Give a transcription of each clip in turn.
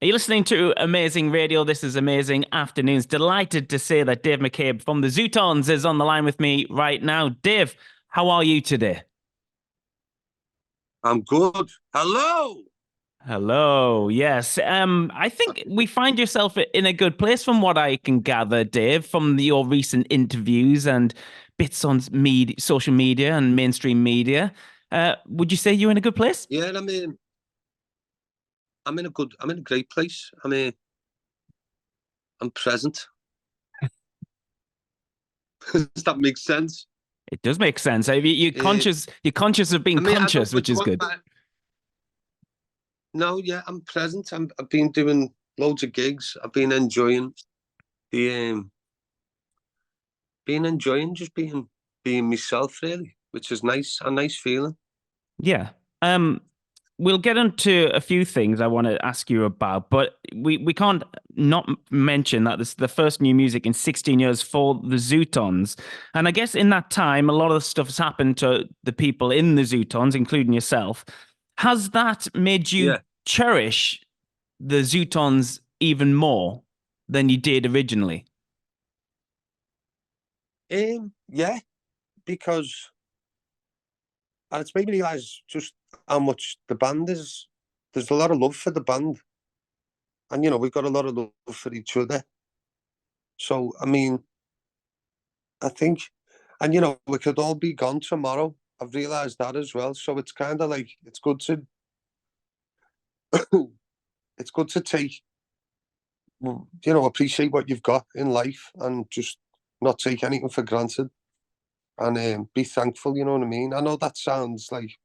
Are you listening to Amazing Radio? This is Amazing Afternoons. Delighted to say that Dave McCabe from the Zutons is on the line with me right now. Dave, how are you today? I'm good. Hello. Hello. Yes. I think we find yourself in a good place from what I can gather, Dave, from your recent interviews and bits on social media and mainstream media. Would you say you're in a good place? Yeah, I'm in a great place. I'm present. Does that make sense? It does make sense. You're Uh, conscious. You're conscious of being I don't conscious, which like is what. good. No, yeah, I'm present. I've been doing loads of gigs. I've been enjoying the been enjoying just being myself really, which is nice. A nice feeling. Yeah. Um, we'll get into a few things I want to ask you about, but we can't not mention that this is the first new music in 16 years for the Zutons. And I guess in that time, a lot of stuff has happened to the people in the Zutons, including yourself. Has that made you Yeah. cherish the Zutons even more than you did originally? Yeah, because and it's made me realise just how much the band is. There's a lot of love for the band, and we've got a lot of love for each other. So I think, and we could all be gone tomorrow. I've realised that as well. So it's kind of like it's good to take, appreciate what you've got in life and just not take anything for granted and be thankful. You know what I mean? I know that sounds like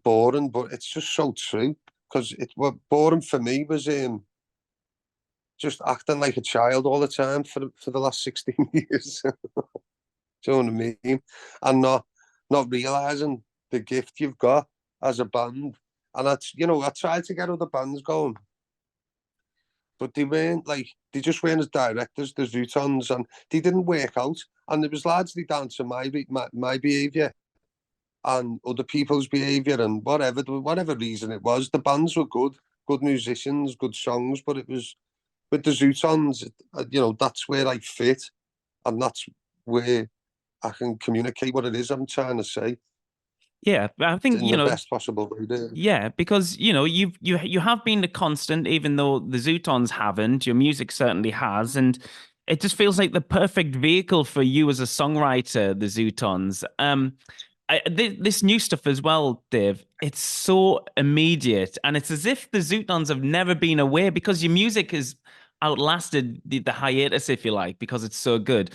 boring, but it's just so true because what boring for me was just acting like a child all the time for the last 16 years. Do you know what I mean? And not realizing the gift you've got as a band. And I tried to get other bands going, but they just weren't as direct as the Zutons, and they didn't work out. And it was largely down to my behaviour and other people's behaviour and whatever reason it was. The bands were good musicians, good songs, but it was with the Zutons, that's where I fit, and that's where I can communicate what it is I'm trying to say Yeah, I think, in the best possible way. Really. yeah, because you have been a constant, even though the Zutons haven't. Your music certainly has, and it just feels like the perfect vehicle for you as a songwriter. The Zutons. This new stuff as well, Dave. It's so immediate, and it's as if the Zutons have never been away because your music has outlasted the hiatus, if you like, because it's so good.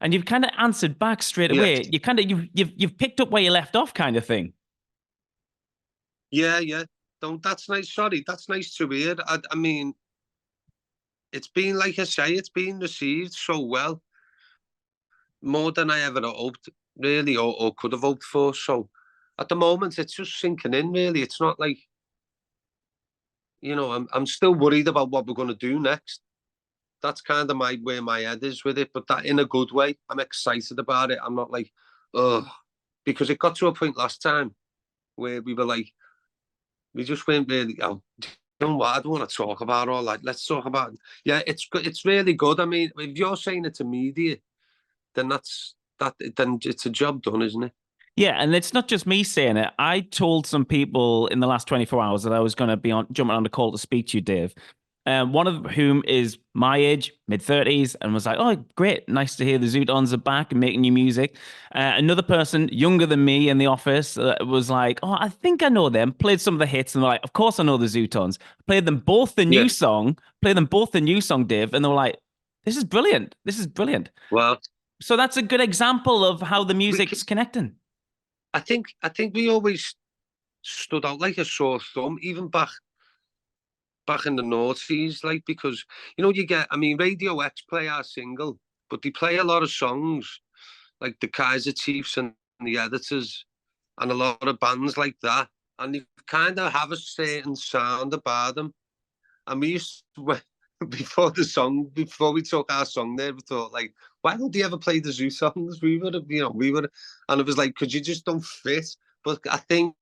And you've kind of answered back straight Yeah, away. You've picked up where you left off, kind of thing. yeah, yeah. Don't. That's nice. Sorry, that's nice to hear. It's been like I say, it's been received so well, more than I ever hoped, really, or could have hoped for. So, at the moment, it's just sinking in. Really, it's not like I'm still worried about what we're going to do next. That's kind of where my head is with it, but that in a good way. I'm excited about it. I'm not like, oh, because it got to a point last time where we were like, we just weren't really. Oh, you know what? I don't want to talk about all that. Let's talk about. Yeah, it's good. It's really good. I mean, if you're saying it's immediate, then Then it's a job done, isn't it? Yeah, and it's not just me saying it. I told some people in the last 24 hours that I was going to be jumping on the call to speak to you, Dave. One of whom is my age, mid-30s, and was like, "Oh, great, nice to hear the Zutons are back and making new music." Another person younger than me in the office was like, "Oh, I think I know them." Played some of the hits, and they're like, "Of course I know the Zutons." Played them both the Yeah. new song. Played them both the new song, Dave, and they were like, "This is brilliant. This is brilliant." Well, So that's a good example of how the we. music's connecting. I think we always stood out like a sore thumb, even back in the noughties, like because you get. I mean, Radio X play our single, but they play a lot of songs like the Kaiser Chiefs and the Editors and a lot of bands like that, and they kind of have a certain sound about them. And we used to, before we took our song there, we thought like, why don't they ever play the Zoo songs? We would, and it was like, because you just don't fit. But I think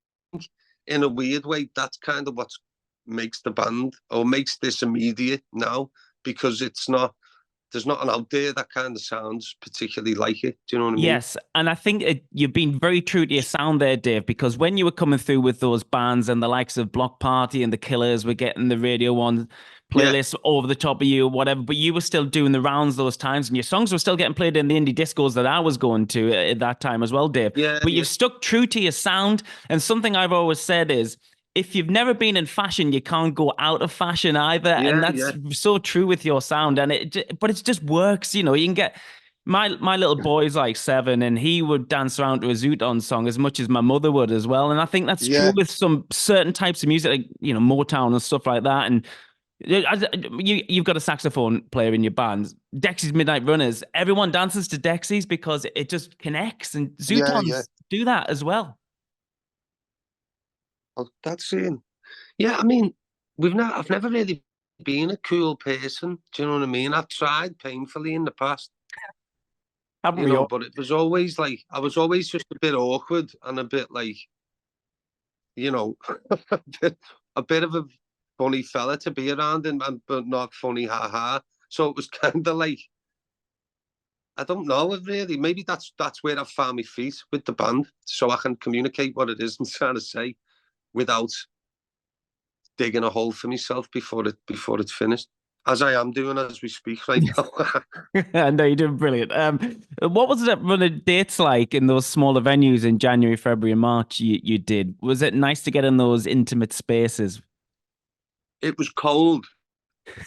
in a weird way, that's kind of what's makes the band or makes this immediate now, because there's nothing out there that kind of sounds particularly like it. Do you know what I mean? Yes, and I think you've been very true to your sound there, Dave, because when you were coming through with those bands and the likes of Block Party and the Killers were getting the Radio 1 Yeah, playlist over the top of you, whatever, but you were still doing the rounds those times and your songs were still getting played in the indie discos that I was going to at that time as well, Dave. yeah, But yeah, you've stuck true to your sound, and something I've always said is, if you've never been in fashion, you can't go out of fashion either, and yeah, that's yeah, so true with your sound. And but it just works, you know. You can get my little boy's like 7, and he would dance around to a Zutons song as much as my mother would as well. And I think that's true yeah, with some certain types of music, like Motown and stuff like that. And you've got a saxophone player in your band, Dexy's Midnight Runners. Everyone dances to Dexy's because it just connects, and yeah, yeah. Zutons do that as well. Oh, that's it. Yeah, I mean, I've never really been a cool person. Do you know what I mean? I've tried painfully in the past, Haven't we all? but it was always like I was always just a bit awkward and a bit like, you know, a bit of a funny fella to be around, and but not funny, ha. So it was kind of like, I don't know, really. Maybe that's where I found my feet with the band, so I can communicate what it is I'm trying to say without digging a hole for myself before it's finished, as I am doing as we speak right now. No, you're doing brilliant. What was it running dates like in those smaller venues in January, February, and March? You did. Was it nice to get in those intimate spaces? It was cold,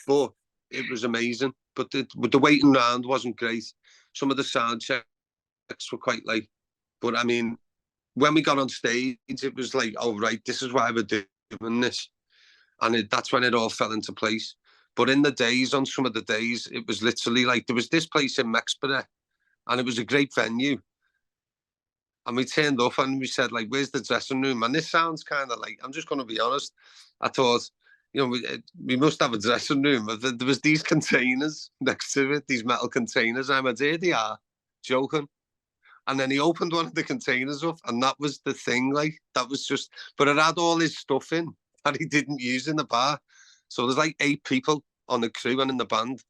but it was amazing. But the waiting round wasn't great. Some of the sound checks were quite like, but I mean, when we got on stage, it was like, oh right, this is why we're doing this, and that's when it all fell into place. But in the days, on some of the days, it was literally like there was this place in Mexborough, and it was a great venue. And we turned up and we said, like, where's the dressing room? And this sounds kind of like, I'm just going to be honest. I thought, we must have a dressing room. But there was these containers next to it, these metal containers. I went, here they are, joking. And then he opened one of the containers up, and that was the thing. Like, that was just, but it had all his stuff in that he didn't use in the bar. So there's like 8 people on the crew and in the band.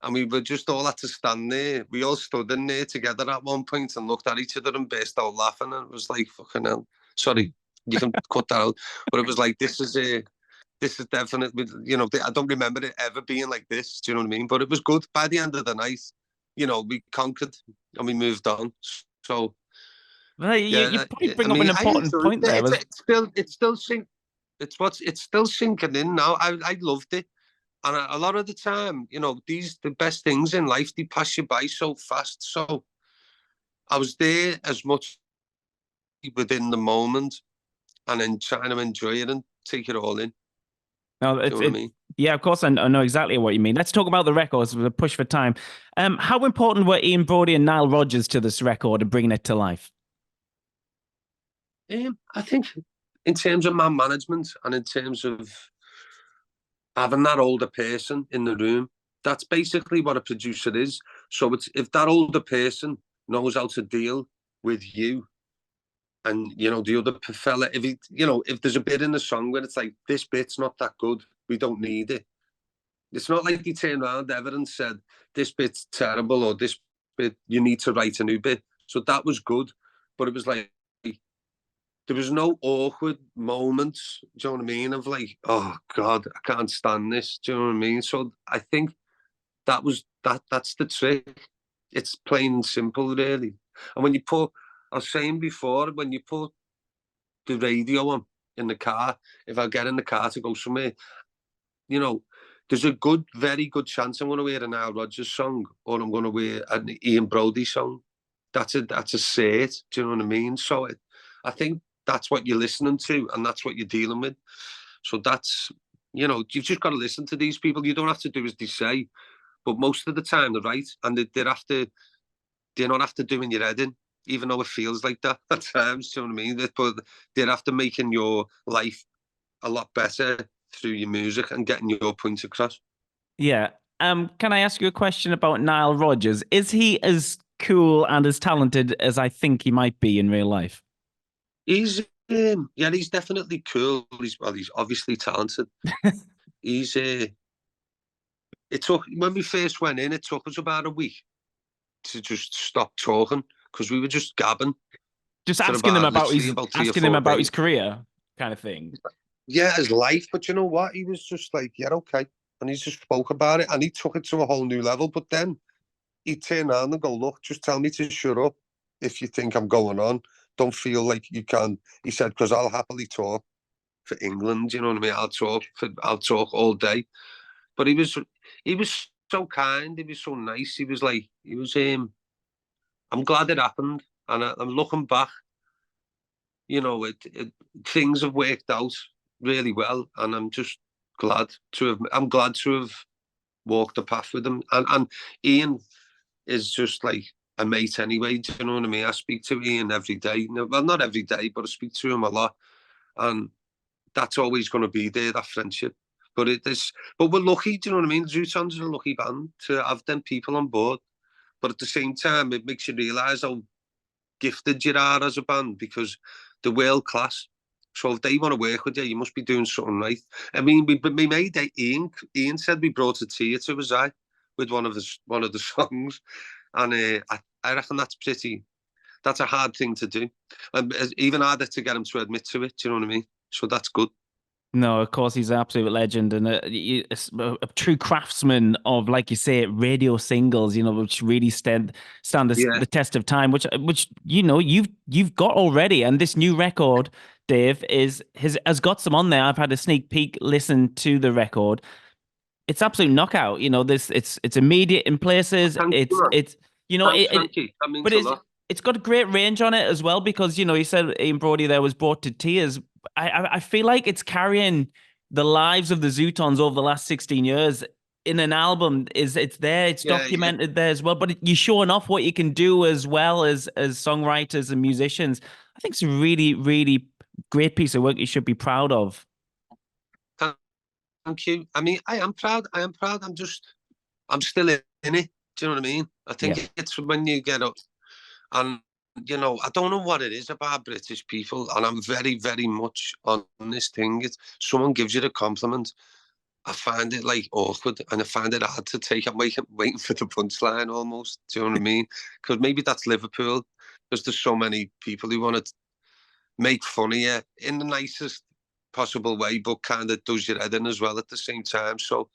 And we were just all had to stand there. We all stood in there together at one point and looked at each other and burst out laughing. And it was like, fucking hell. Sorry, you can cut that out. But it was like, this is definitely, I don't remember it ever being like this. Do you know what I mean? But it was good. By the end of the night, we conquered and we moved on. So, Well, you yeah, probably I bring up an mean, I important enjoyed point there. it. It's still sinking in now. I loved it. And a lot of the time, the best things in life, they pass you by so fast. So I was there as much within the moment and then trying to enjoy it and take it all in. No, Do you know what I mean? yeah, of course, I know exactly what you mean. Let's talk about the records with a push for time. How important were Ian Brody and Nile Rodgers to this record and bringing it to life? I think in terms of man management and in terms of having that older person in the room, that's basically what a producer is. So if that older person knows how to deal with you, and the other fella, if there's a bit in the song where it's like, this bit's not that good, we don't need it. It's not like he turned around ever and said, this bit's terrible, or this bit, you need to write a new bit. So that was good. But it was like, there was no awkward moments, do you know what I mean? Of like, oh God, I can't stand this. Do you know what I mean? So I think that's the trick. It's plain and simple, really. And when you put, I was saying before, when you put the radio on in the car, if I get in the car to go somewhere, there's a very good chance I'm going to hear a Nile Rodgers song, or I'm going to hear an Ian Brody song. That's a set. Do you know what I mean? So I think that's what you're listening to, and that's what you're dealing with. So that's, you've just got to listen to these people. You don't have to do as they say, but most of the time they're right, and they're not after doing your head in, even though it feels like that at times. Do you know what I mean? But they're after making your life a lot better through your music and getting your point across. Yeah. Can I ask you a question about Nile Rodgers? Is he as cool and as talented as I think he might be in real life? He's Yeah, he's definitely cool. He's obviously talented. He's it took when we first went in, it took us about a week to just stop talking because we were just gabbing Just for asking him about about literally his about three or asking him four about his days. career, kind of thing. Yeah, his life, but you know what? He was just like, yeah, okay, and he just spoke about it, and he took it to a whole new level. But then he'd turn around and go, look, just tell me to shut up if you think I'm going on. Don't feel like you can. He said, because I'll happily talk for England. You know what I mean? I'll talk all day. But he was so kind. He was so nice. He was like, he was. I'm glad it happened, and I'm looking back. You know, things have worked out really well, and I'm just glad to have. I'm glad to have walked the path with him, and Ian is just like a mate anyway. Do you know what I mean? I speak to Ian every day. No, well, not every day, but I speak to him a lot, and that's always going to be there. That friendship. But it is. But we're lucky. Do you know what I mean? Zutons are a lucky band to have them people on board. But at the same time, it makes you realise how gifted you are as a band because they're world class. So if they want to work with you, you must be doing something right. I mean, we made Ian. Ian said we brought a tear to his eye with one of the songs, and I reckon that's a hard thing to do, and even harder to get him to admit to it. Do you know what I mean? So that's good. No, of course he's an absolute legend and a true craftsman of, like you say, radio singles. Which really stand Yeah, the test of time. Which you've got already, and this new record, Dave, has got some on there. I've had a sneak peek, listen to the record. It's absolute knockout. This it's immediate in places. thanks, It's thanks, Frankie. That but means a lot. it's got a great range on it as well because you said Ian Brody there was brought to tears. I feel like it's carrying the lives of the Zutons over the last 16 years in an album. It's there, it's Yeah, yeah. documented there as well, but you're showing off what you can do as well as songwriters and musicians. I think it's a really, really great piece of work you should be proud of. Thank you. I mean, I am proud. I am proud. I'm still in it. Do you know what I mean? I Yeah. think it's when you get up and I don't know what it is about British people, and I'm very, very much on this thing. It's someone gives you the compliment. I find it like awkward, and I find it hard to take. I'm waiting for the punchline almost. Do you know what I mean? Because maybe that's Liverpool. Because there's so many people who want to make fun of you in the nicest possible way, but kind of does your head in as well at the same time. So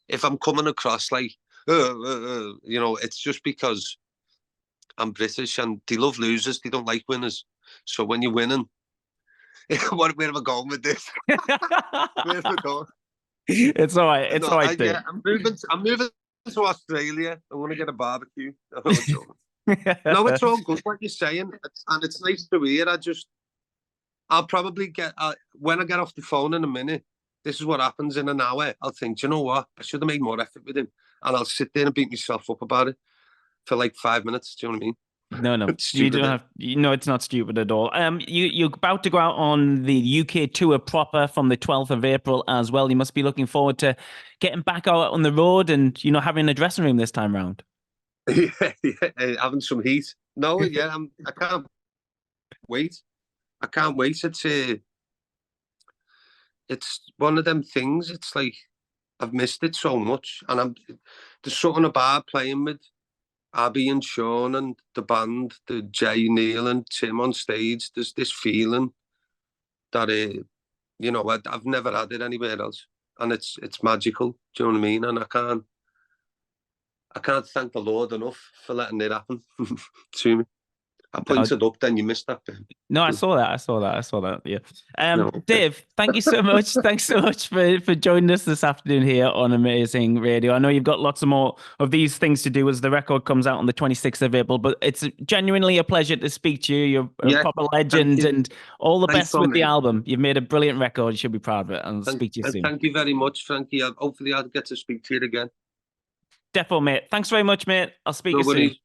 if I'm coming across like, it's just because I'm British and they love losers. They don't like winners. So when you're winning, where am I going with this? Where am I going? It's all right. It's No, all right, Dave. yeah, I'm moving to Australia. I want to get a barbecue. No, it's all good what you're saying, and it's nice to hear. I'll probably when I get off the phone in a minute. This is what happens in an hour. I'll think, do you know what? I should have made more effort with him, and I'll sit there and beat myself up about it for like 5 minutes. Do you know what I mean? No, It's you stupid. don't have. It's not stupid at all. You're about to go out on the UK tour proper from the 12th of April as well. You must be looking forward to getting back out on the road and having a dressing room this time round. Yeah, having some heat. No, yeah, I can't wait. I can't wait. It's one of them things. It's like I've missed it so much, and there's something about playing with Abby and Sean and the band, the Jay, Neil and Tim on stage. There's this feeling that I've never had it anywhere else, and it's magical. Do you know what I mean? And I can't thank the Lord enough for letting it happen to me. I No, pointed up, then you missed that bit. no, I saw that. I saw that. I saw that. Yeah. No, okay. Dave, thank you so much. Thanks so much for joining us this afternoon here on Amazing Radio. I know you've got lots of more of these things to do as the record comes out on the 26th of April, but it's genuinely a pleasure to speak to you. You're a Yeah, proper thank legend, you. and all the Nice best one, with the mate. album. You've made a brilliant record. You should be proud of it. And I'll speak to you soon. Thank you very much, Frankie. Hopefully I'll get to speak to you again. Defo, mate. Thanks very much, mate. I'll speak to No you soon. worries.